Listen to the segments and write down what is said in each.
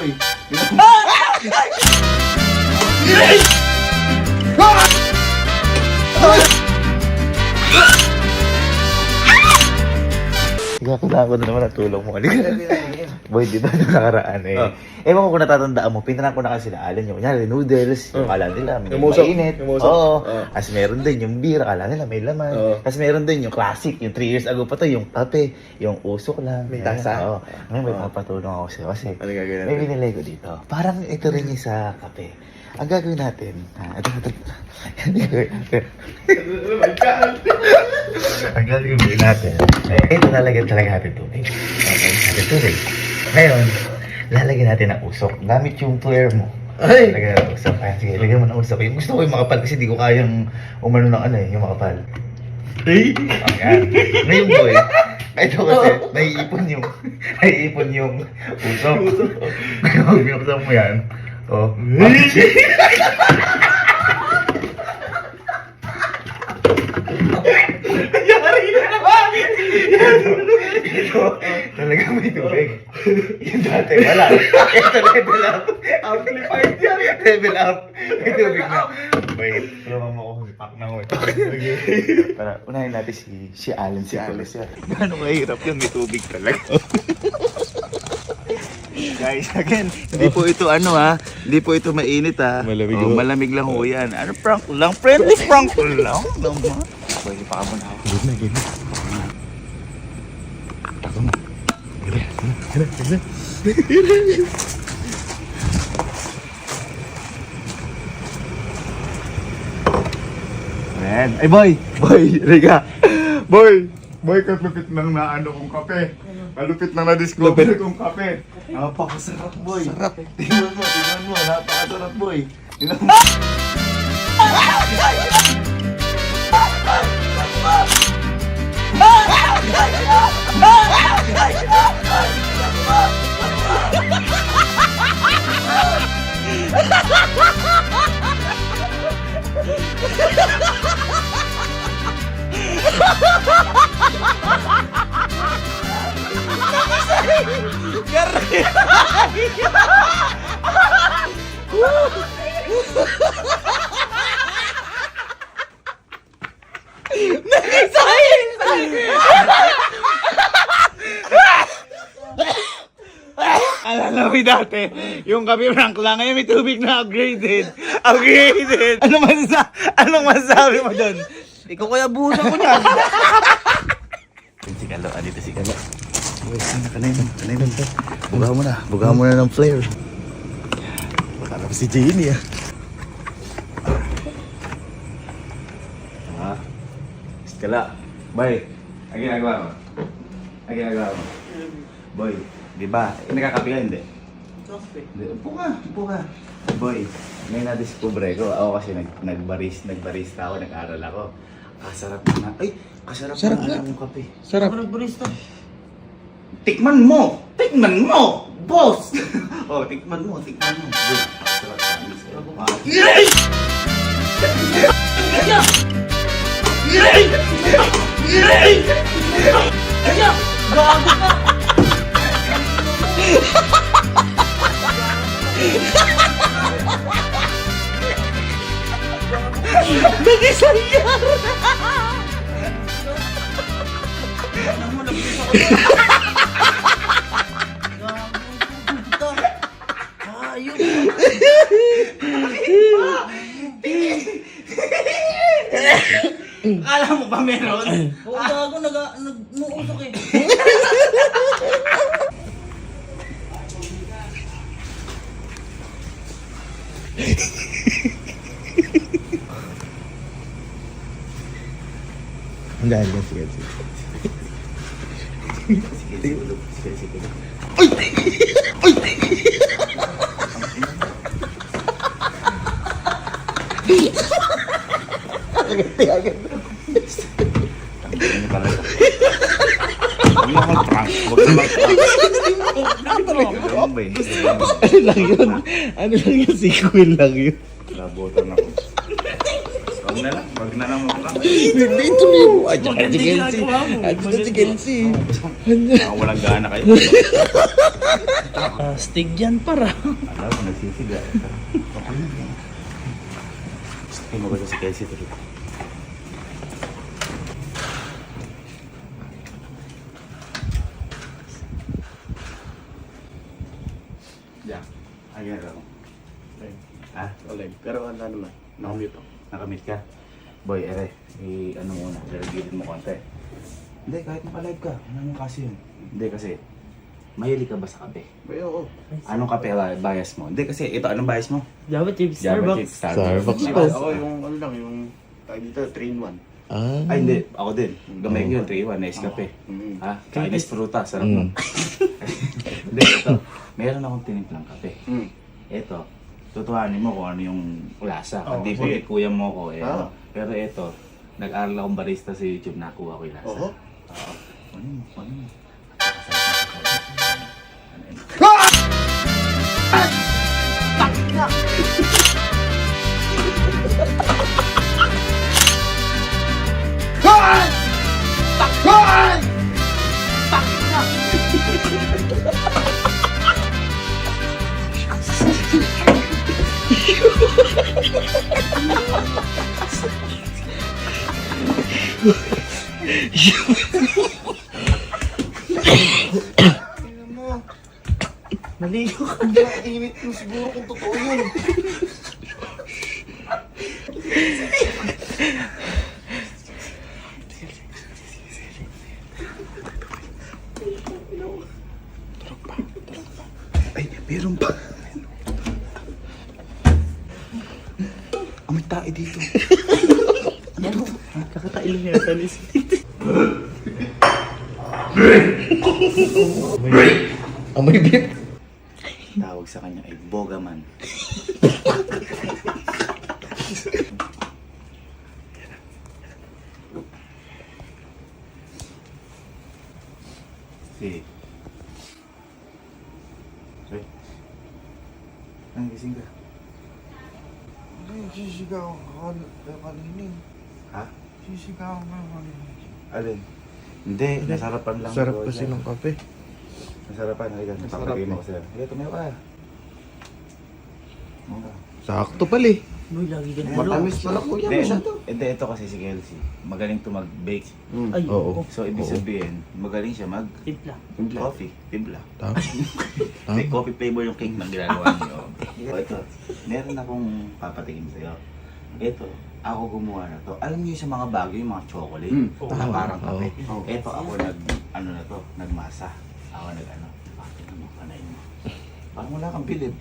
boy. Ikaw, kailangan ko na naman ang tulong mo. Boy, di ba nakaraan eh? Ewan ko kung natatandaan mo, pinanang ko na kasi na Alan yung kunyari, noodles, yung kala nila may mainit. Oo. As meron din yung beer, kala nila may laman. As meron din yung classic, yung 3 years ago pa to, yung kape, yung usok lang. May tasa. Oo. Ngayon may papatulong ako sa'yo kasi Ano gagawin may natin? binilay ko dito. Parang ito rin yung sa kape. Ang gagawin natin, ito. Ang gagawin natin. Ang gagawin natin, ito lalagyan talaga natin tubig. Okay, natin tubig. Ngayon, lalagyan natin ng usok. Gamit yung player mo. Ay! Lagyan ng usok. Kaya sige, lagyan mo ng usok. Yung gusto ko yung makapal kasi di ko kayang umano ng ano eh, yung makapal. Ayan. Ngayon boy, ito kasi, naiipon yung usok. Ngayon, binuksan mo yan. Oh. Yari na naman! Ito, talaga may tubig. Yung dati, wala. Ito, level up. Amplified yan! Level up. May tubig na. Wait, tulungan mo ako. Pack na ko. Para, unahin natin si Alan. Si Alan. Gano'ng mahirap yun? May tubig talaga. Guys, again, hindi po ito hindi po ito mainit Malamig oh, ho. malamig lang ho yan. Ano, prank lang? Friendly prank lang naman. Boy, pa mo na ako. Good na. Tako na. Ayan. Ay, boy! Boy, Riga! Boy! Boy, kalupit nang naano kong kape. Kalupit nang na-discover kong kape. Napakasarap, boy. Sarap. Tingnan mo. Napakasarap, boy. Tingnan mo. Alala mo dati, yung kape rank lang, ngayon may tubig na upgraded. Upgraded! Anong masasabi mo doon? Ikaw kaya buhusan ko niyan. Si Kalo, dito si Kalo. Uy, kanay nun to. Bugahan mo na ng flare. Akala ko si Jenny Si Kala, boy, ang ginagawa mo? Boy, di ba? Nakakape ka, hindi? Hindi. Upo ka. Boy, may na-discover ko. Ako kasi nagbarista ako, nag-aral ako. Kasarap na. Ay, kasarap na ang kape. Sarap. Ako nagbarista. Tikman mo, boss! Oh, tikman mo. Boy, kasarap na. Yay! Kaya! Gago ka! Nag-isayar! Ayun! Akala mo ba meron? Oo, gago, nag-muusok eh. Ang dahil yan, sige. Sige. Agad. Ano talaga? Huwag na mag-prank. Ano lang yun? Sequel lang yun. Nabotan ako. Wag na lang. Wag na lang magprank. Hindi tuloy mo. Ay, dyan si Kenzie. Ay, dyan si Kenzie. Walang gana kayo. Astig yan para. Alam ko, nagsisiga. Gusto mo ba sa si Kelsey tuloy? Diyan. Ayan ako. Ha? Oleg. Pero wala naman. Nakamute ako. Nakamit ka? Boy, ano muna, lalagilin mo konti. Hindi, kahit naka-live ka. Ano naman kasi yun? Hindi kasi, mahilig ka ba sa kape? Ay, oo. Anong kape bias mo? Hindi kasi, ito, anong bias mo? Java Chips, Java Starbucks. Chip, Starbucks po. Nice. Ako yung ano lang, yung tag dito, 3-in-1. Ay, hindi. Ako din. Gamay ko yun, 3-1, nice kape. Mm. Ha? Chinese fruta, sarap mo. Hindi, ito. Meron akong tinimplang kape. Mm. Ito, tutuhanin mo kung ano yung lasa. Oh, Hindi po sige. kuya mo ko. Eh, Ah. Pero ito, nag-aral akong barista sa YouTube, nakuha ko yung lasa. Oo. Oo. Ano mo? Ano mo? Maligo ka. Ang init mo siguro kung totoo yun. Ay, meron pa. Amoy tae dito. Kakatailo niya sa list. Amoy beef. Tawag sa kanya ay Bogaman. Si. Sorry. Gising ka? Hindi, sisigaw ka kanina. Ha? Sisigaw ka kanina. Alin? Hindi, nasarapan lang. Sarap ko kasi dyan. ng kape. Nasarapan, halika. Masarap Napakagay mo eh. ko sa'yo. Halika, tumayo ka. Muna. Sakto pala eh. Boy, lagi ka na. Matamis pala kuya. Hindi, Masyado. hindi, ito kasi si Kelsey. Magaling to mag-bake. Ay, Oo. So, ibig Oo. sabihin, magaling siya Timpla. mag-coffee, timpla. Tama. May Tama. coffee flavor yung cake na ginagawa niyo. O ito, meron akong papatingin sa'yo. Ito, ako gumawa na to. Alam niyo sa mga bagyo, yung mga chocolate, na parang kape. Oo. Ito ako nagmasa. Ako tingnan mo, kanain mo. Parang wala kang bilib.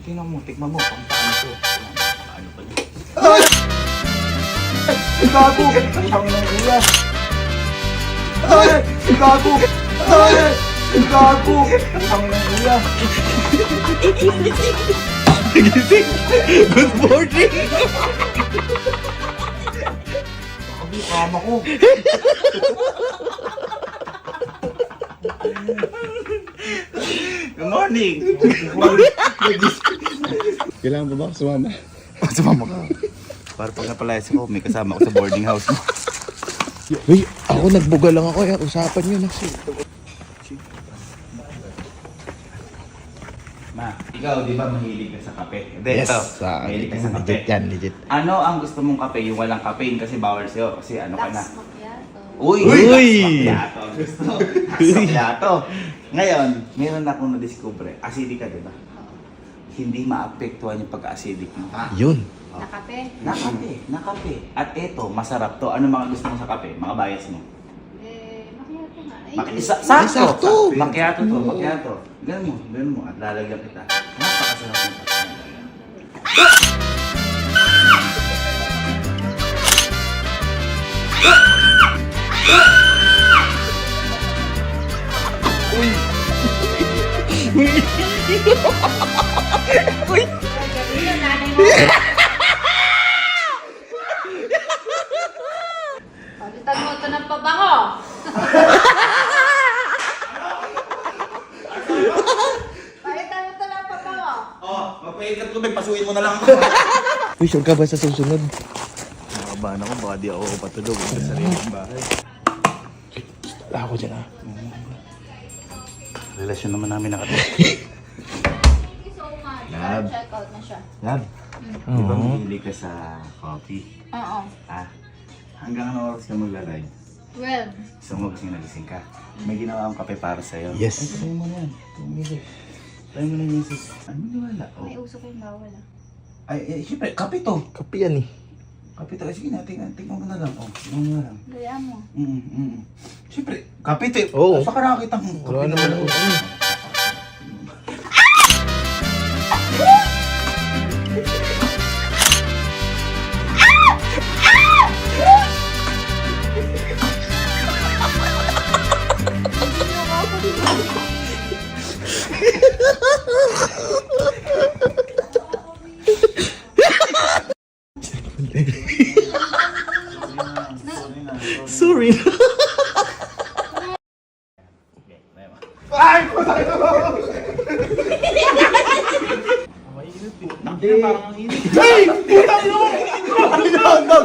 Tingnan mo, tikman mo, pang paano to. Paano pa niya? Gago! Ang ng kuya! Ay! Gago! Ay! Gago! Ang ng kuya! Gising! Good morning! Gago, kama ko! Good morning! Kailangan ba ba sumama? Sumama ka. Para pag napalayas ako, may kasama ako sa boarding house mo. Uy, ako nagbuga lang ako. Usapan nyo na. Ma, ikaw di ba mahilig ka sa kape? Hindi, Yes, ito. sa Mahilig ka sa kape. legit yan, legit. Ano ang gusto mong kape? Yung walang caffeine kasi bawal sa'yo. Kasi ano ka na? Lax macchiato. Uy! Uy! Macchiato ang gusto. Macchiato. Ngayon, meron akong na-discover. Acidic ka, di ba? Hindi maapektuhan yung pagka-acidic mo. Yun. Nakape. Nakape. At eto, masarap to. Ano mga gusto mo sa kape? Mga bias mo? Macchiato nga. Ay, Sakto! sakto. Macchiato to, macchiato. Ganun mo. At lalagyan kita. Napakasarap ng kape. gabi yung nanay mo. Palitan mo ito ng pabango. Palitan mo ito ng pabango. Oh, magpahingat ko, pasuin mo na lang ako. Uy, sure ka ba sa susunod? Kinabahan ako, baka di ako patulog sa sariling bahay. Wala ako dyan ah. Relasyon naman namin nakatulog. Thank you so much. Love. Check out na siya. Love, di ba mahilig ka sa coffee? Oo. Ah, hanggang ano oras ka magla-live? Well, Gusto mo kasi nagising ka. May ginawa akong kape para sa'yo. Yes. Ay, tayo mo na yan. Tayo mo na yung music. Ano wala? Oh. may uso ko yung bawal ah. Ay, syempre, kape to. Kape yan eh. Kape to. Sige na, tingnan mo na lang. Oh, tingnan mo na lang. Gaya mo. Syempre, kape to. Oo. Saka nakakita mo. Wala naman ako. Sorry. Ay! Puta ito! Mainit eh. Parang ang init. Ay! Puta ito!